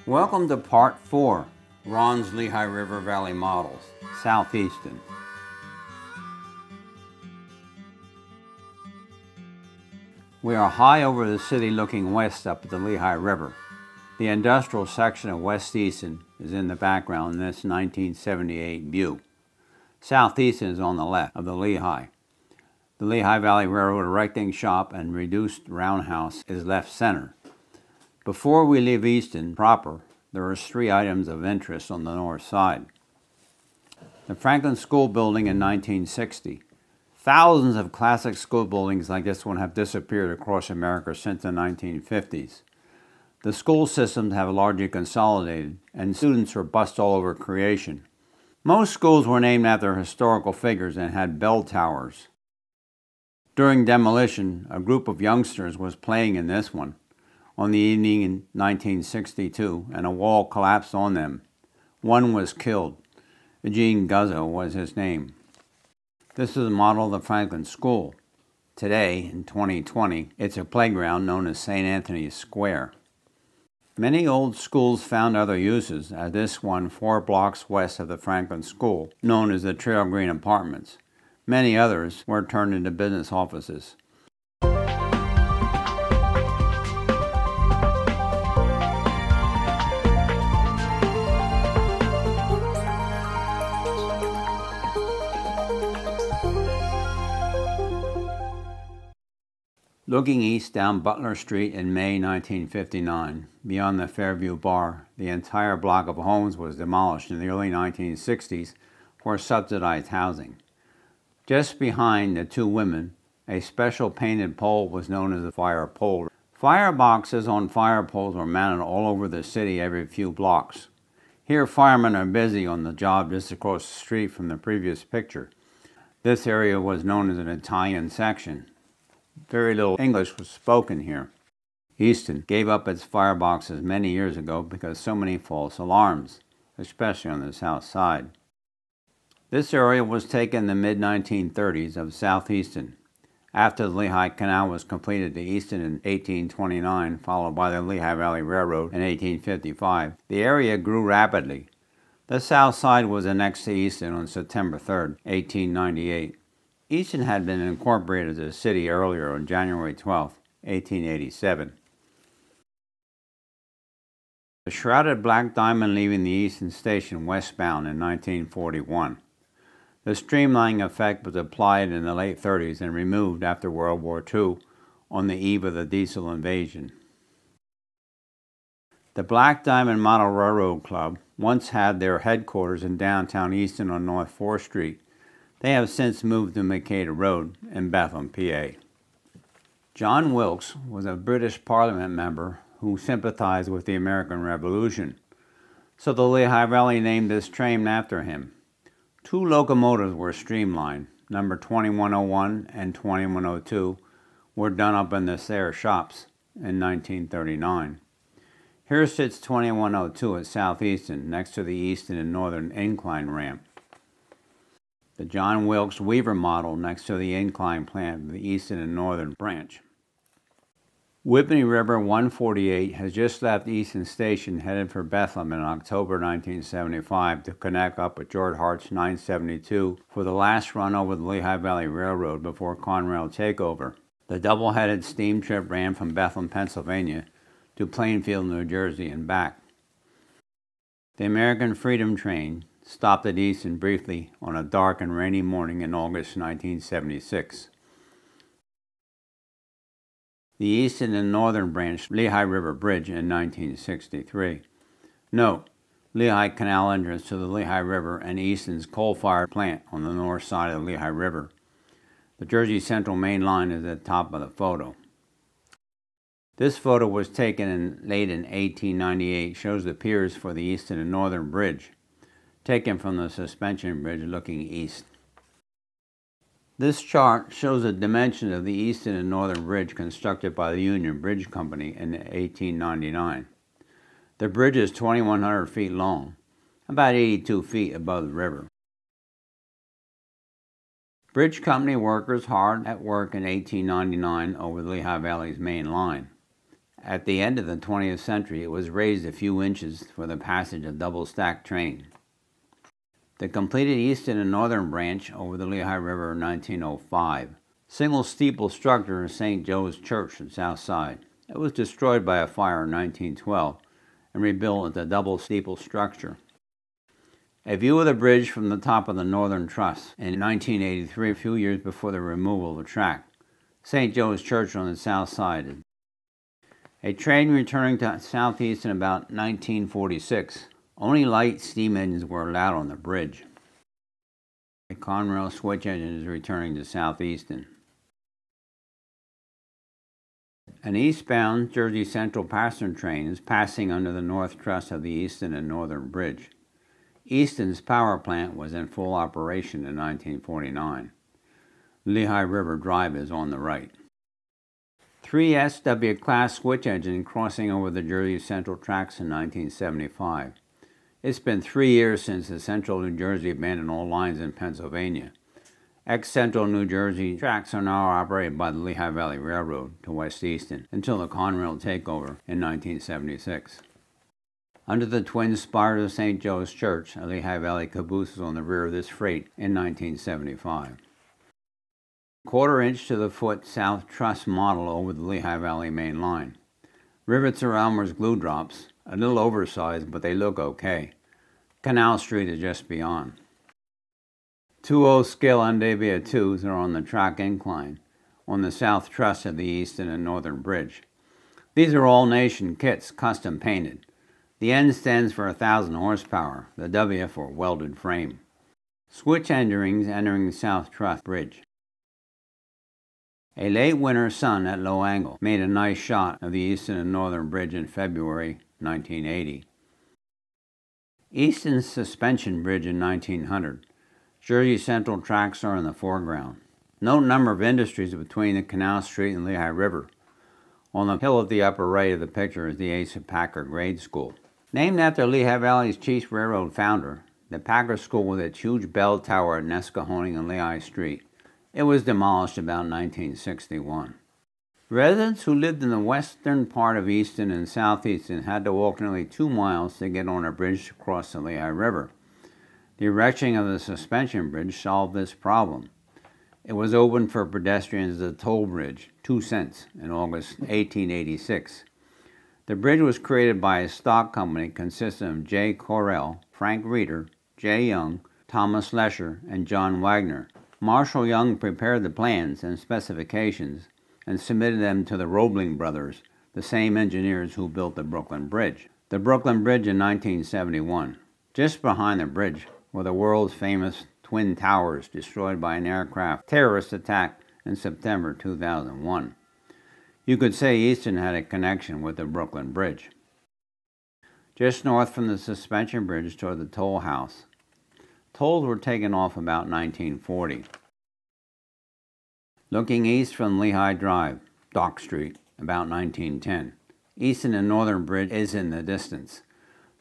Welcome to Part 4, Ron's Lehigh River Valley Models, South Easton. We are high over the city looking west up at the Lehigh River. The industrial section of West Easton is in the background in this 1978 view. South Easton is on the left of the Lehigh. The Lehigh Valley Railroad erecting shop and reduced roundhouse is left center. Before we leave Easton proper, there are 3 items of interest on the north side. The Franklin School building in 1960. Thousands of classic school buildings like this one have disappeared across America since the 1950s. The school systems have largely consolidated, and students are bussed all over creation. Most schools were named after historical figures and had bell towers. During demolition, a group of youngsters was playing in this one on the evening in 1962, and a wall collapsed on them. One was killed. Eugene Guzzo was his name. This is a model of the Franklin School. Today, in 2020, it's a playground known as St. Anthony's Square. Many old schools found other uses, as this one 4 blocks west of the Franklin School, known as the Trail Green Apartments. Many others were turned into business offices. Looking east down Butler Street in May 1959, beyond the Fairview Bar, the entire block of homes was demolished in the early 1960s for subsidized housing. Just behind the 2 women, a special painted pole was known as a fire pole. Fireboxes on fire poles were mounted all over the city every few blocks. Here firemen are busy on the job just across the street from the previous picture. This area was known as an Italian section. Very little English was spoken here. Easton gave up its fireboxes many years ago because so many false alarms, especially on the south side. This area was taken in the mid-1930s of South Easton. After the Lehigh Canal was completed to Easton in 1829, followed by the Lehigh Valley Railroad in 1855, the area grew rapidly. The south side was annexed to Easton on September 3, 1898. Easton had been incorporated as a city earlier on January 12, 1887. The shrouded black diamond leaving the Easton station westbound in 1941. The streamlining effect was applied in the late 30s and removed after World War II on the eve of the diesel invasion. The Black Diamond Model Railroad Club once had their headquarters in downtown Easton on North 4th Street. They have since moved to Makeda Road in Bethlehem, PA. John Wilkes was a British Parliament member who sympathized with the American Revolution, so the Lehigh Valley named this train after him. 2 locomotives were streamlined. Number 2101 and 2102 were done up in the Sayre shops in 1939. Here sits 2102 at South Easton, next to the Easton and Northern Incline ramp. The John Wilkes Weaver model next to the incline plant of the Easton and Northern branch. Whitney River 148 has just left Easton Station headed for Bethlehem in October 1975 to connect up with George Hart's 972 for the last run over the Lehigh Valley Railroad before Conrail takeover. The double-headed steam trip ran from Bethlehem, Pennsylvania to Plainfield, New Jersey and back. The American Freedom Train stopped at Easton briefly on a dark and rainy morning in August 1976. The Easton and Northern Branch Lehigh River Bridge in 1963. Note, Lehigh Canal entrance to the Lehigh River and Easton's coal-fired plant on the north side of the Lehigh River. The Jersey Central main line is at the top of the photo. This photo was taken late in 1898, shows the piers for the Easton and Northern Bridge, taken from the suspension bridge looking east. This chart shows the dimensions of the Easton and Northern Bridge constructed by the Union Bridge Company in 1899. The bridge is 2,100 feet long, about 82 feet above the river. Bridge Company workers hard at work in 1899 over the Lehigh Valley's main line. At the end of the 20th century, it was raised a few inches for the passage of double-stack trains. The completed Easton and Northern branch over the Lehigh River in 1905. Single steeple structure in St. Joe's Church on the south side. It was destroyed by a fire in 1912 and rebuilt as a double steeple structure. A view of the bridge from the top of the Northern Truss in 1983, a few years before the removal of the track. St. Joe's Church on the south side. A train returning to South Easton about 1946. Only light steam engines were allowed on the bridge. A Conrail switch engine is returning to South Easton. An eastbound Jersey Central passenger train is passing under the north truss of the Easton and Northern Bridge. Easton's power plant was in full operation in 1949. Lehigh River Drive is on the right. 3 SW class switch engine crossing over the Jersey Central tracks in 1975. It's been 3 years since the Central New Jersey abandoned all lines in Pennsylvania. Ex-Central New Jersey tracks are now operated by the Lehigh Valley Railroad to West Easton until the Conrail takeover in 1976. Under the twin spires of St. Joe's Church, a Lehigh Valley Caboose was on the rear of this freight in 1975. Quarter-inch to the foot south truss model over the Lehigh Valley main line. Rivets are Elmer's glue drops, a little oversized, but they look okay. Canal Street is just beyond. 2/0 scale Endavia 2s are on the track incline, on the south truss of the Easton and Northern Bridge. These are all-nation kits, custom painted. The N stands for 1,000 horsepower, the W for welded frame. Switch enderings entering the south truss bridge. A late winter sun at low angle made a nice shot of the Easton and Northern Bridge in February 1980. Easton's suspension bridge in 1900. Jersey Central tracks are in the foreground. No number of industries between the Canal Street and Lehigh River. On the hill at the upper right of the picture is the Asa Packer Grade School. Named after Lehigh Valley's chief railroad founder, the Packer School with its huge bell tower at Nescahoning and Lehigh Street. It was demolished about 1961. Residents who lived in the western part of Easton and Southeastern had to walk nearly 2 miles to get on a bridge to cross the Lehigh River. The erection of the suspension bridge solved this problem. It was opened for pedestrians as a toll bridge, 2 cents, in August 1886. The bridge was created by a stock company consisting of J. Correll, Frank Reeder, J. Young, Thomas Lesher, and John Wagner. Marshall Young prepared the plans and specifications and submitted them to the Roebling brothers, the same engineers who built the Brooklyn Bridge. The Brooklyn Bridge in 1971. Just behind the bridge were the world's famous Twin Towers destroyed by an aircraft terrorist attack in September 2001. You could say Easton had a connection with the Brooklyn Bridge. Just north from the suspension bridge toward the toll house. Tolls were taken off about 1940. Looking east from Lehigh Drive, Dock Street, about 1910. Easton and Northern Bridge is in the distance.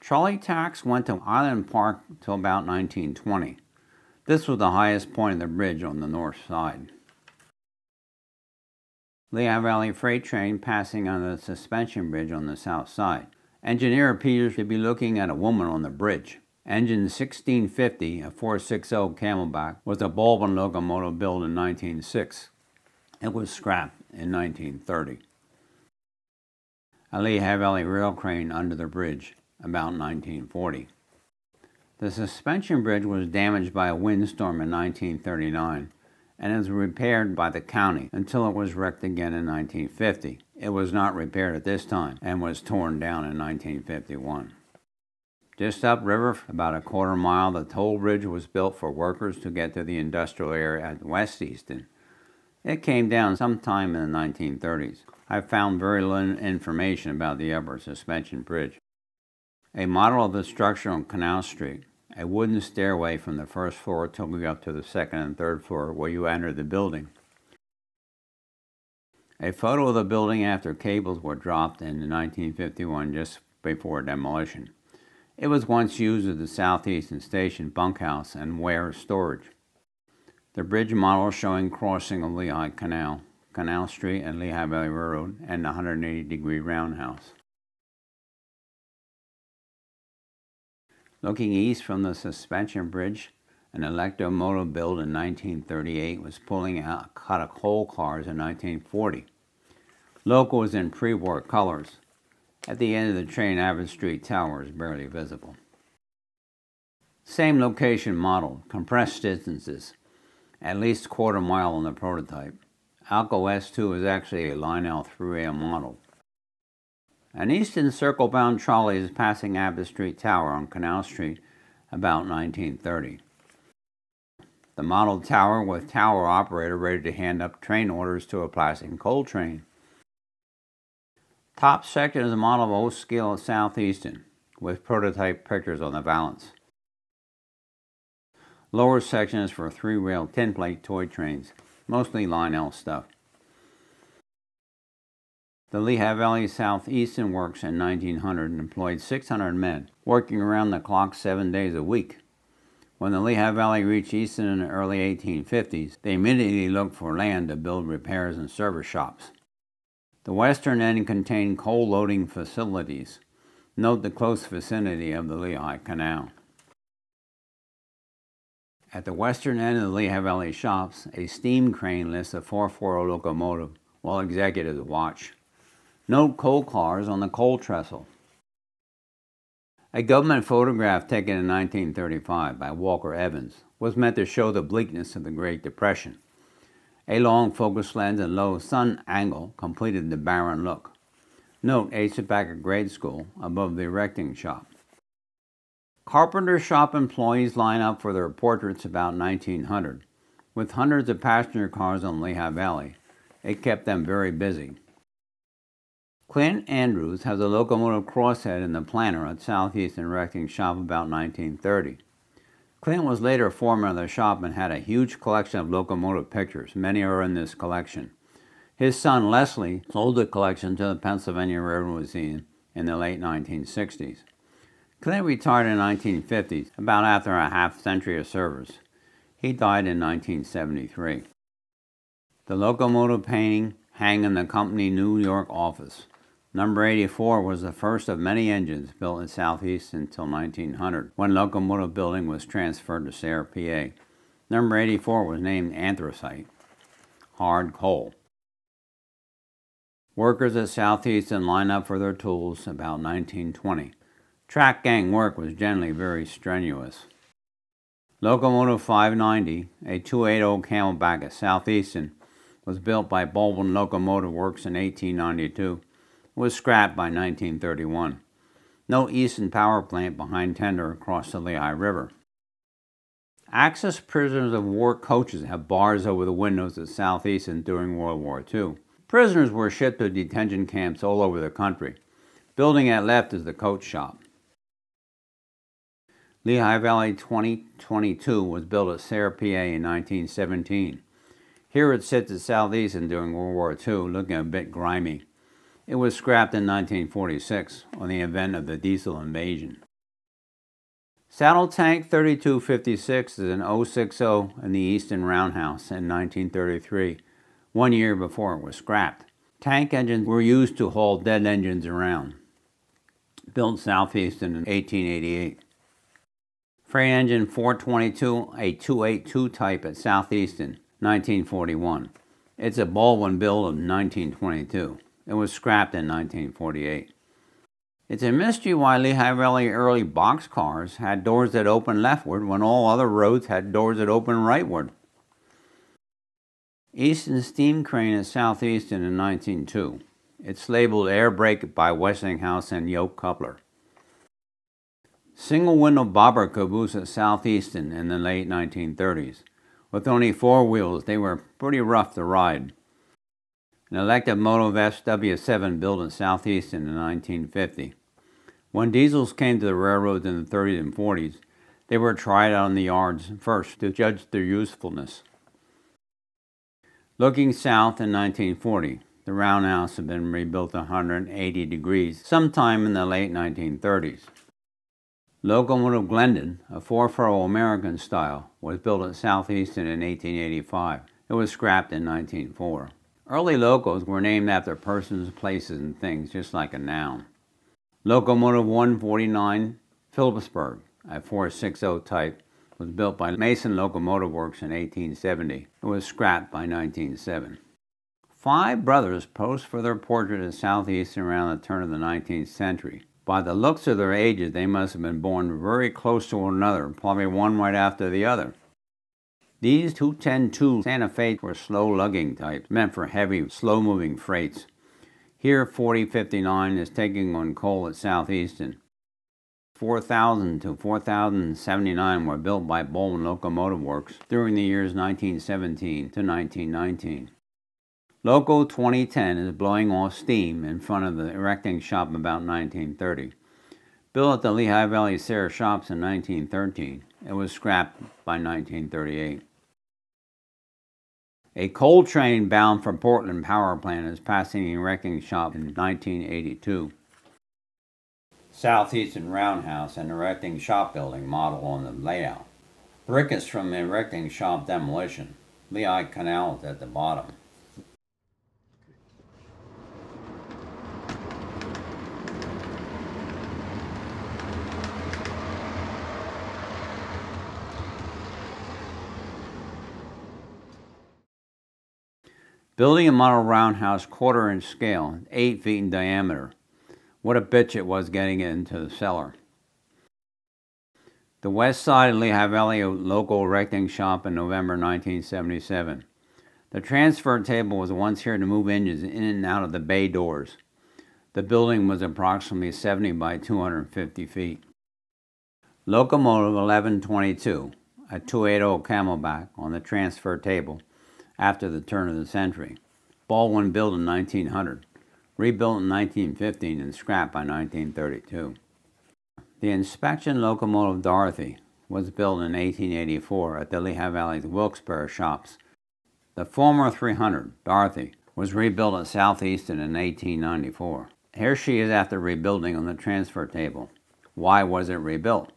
Trolley tracks went to Island Park till about 1920. This was the highest point of the bridge on the north side. Lehigh Valley freight train passing on the suspension bridge on the south side. Engineer appears to be looking at a woman on the bridge. Engine 1650, a 460 Camelback, was a Baldwin locomotive built in 1906. It was scrapped in 1930. A Lehigh Valley rail crane under the bridge, about 1940. The suspension bridge was damaged by a windstorm in 1939 and was repaired by the county until it was wrecked again in 1950. It was not repaired at this time and was torn down in 1951. Just upriver, about a quarter mile, the toll bridge was built for workers to get to the industrial area at West Easton. It came down sometime in the 1930s. I found very little information about the upper suspension bridge. A model of the structure on Canal Street, a wooden stairway from the first floor took you up to the second and third floor where you entered the building. A photo of the building after cables were dropped in 1951 just before demolition. It was once used as the Southeastern Station bunkhouse and ware storage. The bridge model showing crossing of Lehigh Canal, Canal Street and Lehigh Valley Railroad, and the 180-degree roundhouse. Looking east from the suspension bridge, an locomotive built in 1938 was pulling out a cut of coal cars in 1940. Loco was in pre-war colors. At the end of the train, Abbott Street Tower is barely visible. Same location model, compressed distances, at least quarter mile on the prototype. Alco S2 is actually a Lionel 3A model. An Easton circle-bound trolley is passing Abbott Street Tower on Canal Street about 1930. The model tower with tower operator ready to hand up train orders to a passing coal train. Top section is a model of old scale at South Easton, with prototype pictures on the valance. Lower section is for 3-rail tin-plate toy trains, mostly Lionel stuff. The Lehigh Valley South Easton works in 1900 and employed 600 men, working around the clock 7 days a week. When the Lehigh Valley reached Easton in the early 1850s, they immediately looked for land to build repairs and service shops. The western end contained coal loading facilities. Note the close vicinity of the Lehigh Canal. At the western end of the Lehigh Valley shops, a steam crane lifts a 440 locomotive while executives watch. Note coal cars on the coal trestle. A government photograph taken in 1935 by Walker Evans was meant to show the bleakness of the Great Depression. A long focus lens and low sun angle completed the barren look. Note Asapaca grade school above the erecting shop. Carpenter shop employees line up for their portraits about 1900. With hundreds of passenger cars on Lehigh Valley, it kept them very busy. Clint Andrews has a locomotive crosshead in the planter at Southeastern erecting shop about 1930. Clint was later foreman of the shop and had a huge collection of locomotive pictures. Many are in this collection. His son Leslie sold the collection to the Pennsylvania Railroad Museum in the late 1960s. Clint retired in the 1950s, about after a half-century of service. He died in 1973. The locomotive painting hang in the company New York office. Number 84 was the first of many engines built in Southeast until 1900, when locomotive building was transferred to Sayre, PA. Number 84 was named anthracite, hard coal. Workers at Southeastern line up for their tools about 1920. Track gang work was generally very strenuous. Locomotive 590, a 280 Camelback at Southeastern, was built by Baldwin Locomotive Works in 1892. Was scrapped by 1931. No Easton power plant behind tender across the Lehigh River. Axis prisoners of war coaches have bars over the windows at Southeastern during World War II. Prisoners were shipped to detention camps all over the country. Building at left is the coach shop. Lehigh Valley 2022 was built at Sayre, PA in 1917. Here it sits at Southeastern during World War II, looking a bit grimy. It was scrapped in 1946 on the event of the diesel invasion. Saddle Tank 3256 is an 060 in the Easton Roundhouse in 1933, 1 year before it was scrapped. Tank engines were used to haul dead engines around. Built Southeastern in 1888. Freight engine 422, a 282 type at Southeastern, 1941. It's a Baldwin build of 1922. It was scrapped in 1948. It's a mystery why Lehigh Valley early boxcars had doors that opened leftward when all other roads had doors that opened rightward. Easton steam crane at Southeastern in 1902. It's labeled air brake by Westinghouse and yoke coupler. Single window bobber caboose at Southeastern in the late 1930s. With only 4 wheels, they were pretty rough to ride. An electric motive SW7 built in Southeastern in 1950. When diesels came to the railroads in the 30s and 40s, they were tried out on the yards first to judge their usefulness. Looking south in 1940, the roundhouse had been rebuilt 180 degrees sometime in the late 1930s. Locomotive Glendon, a 4-furrow American style, was built at Southeastern in 1885. It was scrapped in 1904. Early locos were named after persons, places, and things, just like a noun. Locomotive 149, Phillipsburg, a 460 type, was built by Mason Locomotive Works in 1870. It was scrapped by 1907. 5 brothers posed for their portrait at South Easton around the turn of the 19th century. By the looks of their ages, they must have been born very close to one another, probably one right after the other. These 210-2 Santa Fe were slow lugging types, meant for heavy, slow-moving freights. Here, 4059 is taking on coal at South Easton. 4000 to 4079 were built by Bolton Locomotive Works during the years 1917 to 1919. Loco 2010 is blowing off steam in front of the erecting shop about 1930. Built at the Lehigh Valley Sayre shops in 1913, it was scrapped by 1938. A coal train bound for Portland Power Plant is passing the erecting shop in 1982. Southeastern Roundhouse, an erecting shop building model on the layout. Brick is from the erecting shop demolition. Lehigh Canal is at the bottom. Building a model roundhouse 1/4 inch scale, 8 feet in diameter. What a bitch it was getting it into the cellar. The west side of Lehigh Valley local erecting shop in November 1977. The transfer table was once here to move engines in and out of the bay doors. The building was approximately 70 by 250 feet. Locomotive 1122, a 280 Camelback on the transfer table after the turn of the century. Baldwin built in 1900. Rebuilt in 1915 and scrapped by 1932. The inspection Locomotive Dorothy was built in 1884 at the Lehigh Valley's Wilkes-Barre shops. The former 300, Dorothy, was rebuilt at South Easton in 1894. Here she is after rebuilding on the transfer table. Why was it rebuilt?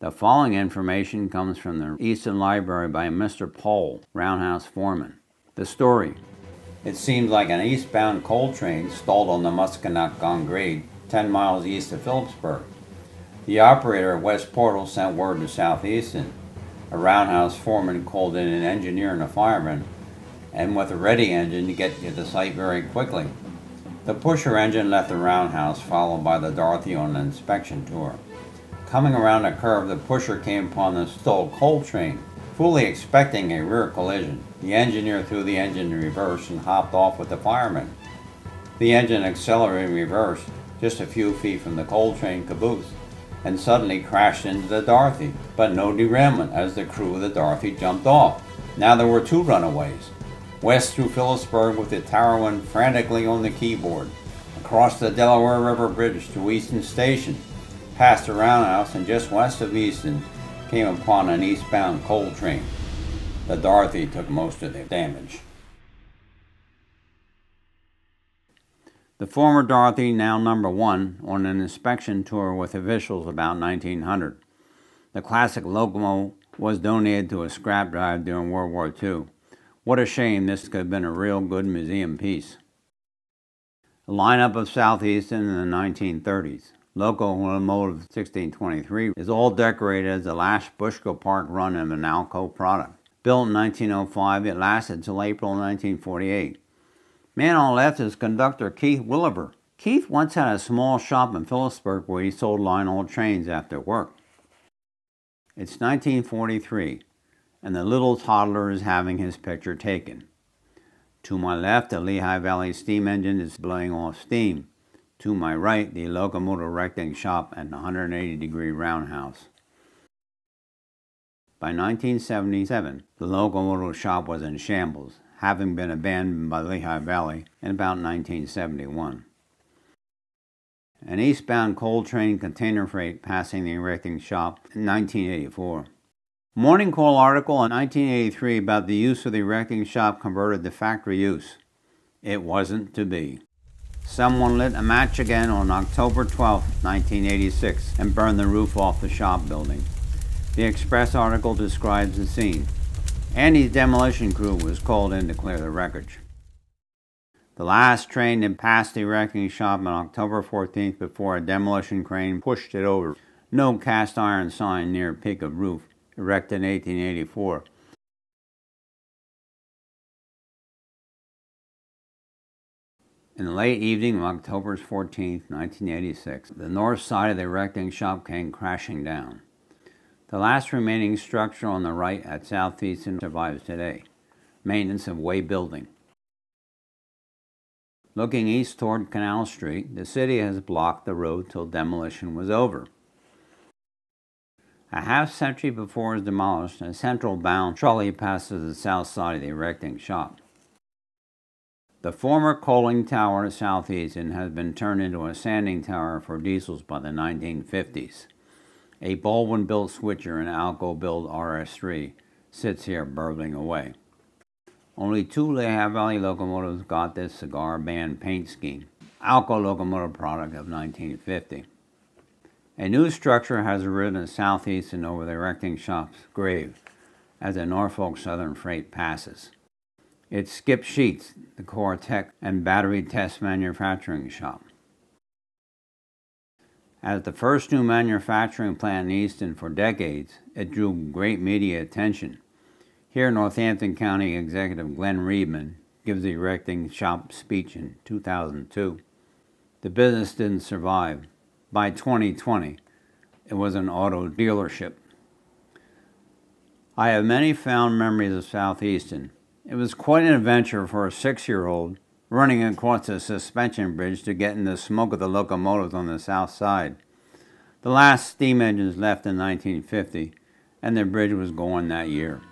The following information comes from the Easton Library by Mr. Pohl, roundhouse foreman. The story. It seemed like an eastbound coal train stalled on the Muscatnock grade 10 miles east of Phillipsburg. The operator at West Portal sent word to South Easton. A roundhouse foreman called in an engineer and a fireman, and with a ready engine to get to the site very quickly. The pusher engine left the roundhouse, followed by the Dorothy on an inspection tour. Coming around a curve, the pusher came upon the stalled coal train. Fully expecting a rear collision, the engineer threw the engine in reverse and hopped off with the fireman. The engine accelerated in reverse just a few feet from the coal train caboose and suddenly crashed into the Dorothy, but no derailment as the crew of the Dorothy jumped off. Now there were 2 runaways. West through Phillipsburg with the Tarrowin frantically on the keyboard, across the Delaware River Bridge to Easton Station, past the roundhouse, and just west of Easton came upon an eastbound coal train. The Dorothy took most of the damage. The former Dorothy, now number 1, on an inspection tour with officials about 1900. The classic locomotive was donated to a scrap drive during World War II. What a shame, this could have been a real good museum piece. A lineup of South Easton in the 1930s. Locomotive 1623 is all decorated as the last Bushkill Park run of an Alco product. Built in 1905, it lasted until April 1948. Man on the left is conductor Keith Williver. Keith once had a small shop in Phillipsburg where he sold line old trains after work. It's 1943, and the little toddler is having his picture taken. To my left, the Lehigh Valley steam engine is blowing off steam. To my right, the locomotive erecting shop and 180-degree roundhouse. By 1977, the locomotive shop was in shambles, having been abandoned by Lehigh Valley in about 1971. An eastbound coal train container freight passing the erecting shop in 1984. Morning Call article in 1983 about the use of the erecting shop converted to factory use. It wasn't to be. Someone lit a match again on October 12, 1986, and burned the roof off the shop building. The Express article describes the scene. Andy's demolition crew was called in to clear the wreckage. The last train to pass the erecting shop on October 14th before a demolition crane pushed it over. No cast iron sign near peak of roof, erected in 1884. In the late evening of October 14, 1986, the north side of the erecting shop came crashing down. The last remaining structure on the right at South Easton survives today. Maintenance of way building. Looking east toward Canal Street, the city has blocked the road till demolition was over. A half-century before it was demolished, a central-bound trolley passes the south side of the erecting shop. The former coaling tower at South Easton has been turned into a sanding tower for diesels by the 1950s. A Baldwin-built switcher and Alco-built RS3 sits here burbling away. Only 2 Lehigh Valley locomotives got this cigar band paint scheme, Alco locomotive product of 1950. A new structure has arisen at South Easton over the erecting shop's grave as the Norfolk Southern freight passes. It skips Sheets, the core tech and battery test manufacturing shop. As the first new manufacturing plant in Easton for decades, it drew great media attention. Here, Northampton County Executive Glenn Reedman gives the erecting shop speech in 2002. The business didn't survive. By 2020, it was an auto dealership. I have many fond memories of South Easton. It was quite an adventure for a 6-year-old running across the suspension bridge to get in the smoke of the locomotives on the south side. The last steam engines left in 1950, and the bridge was gone that year.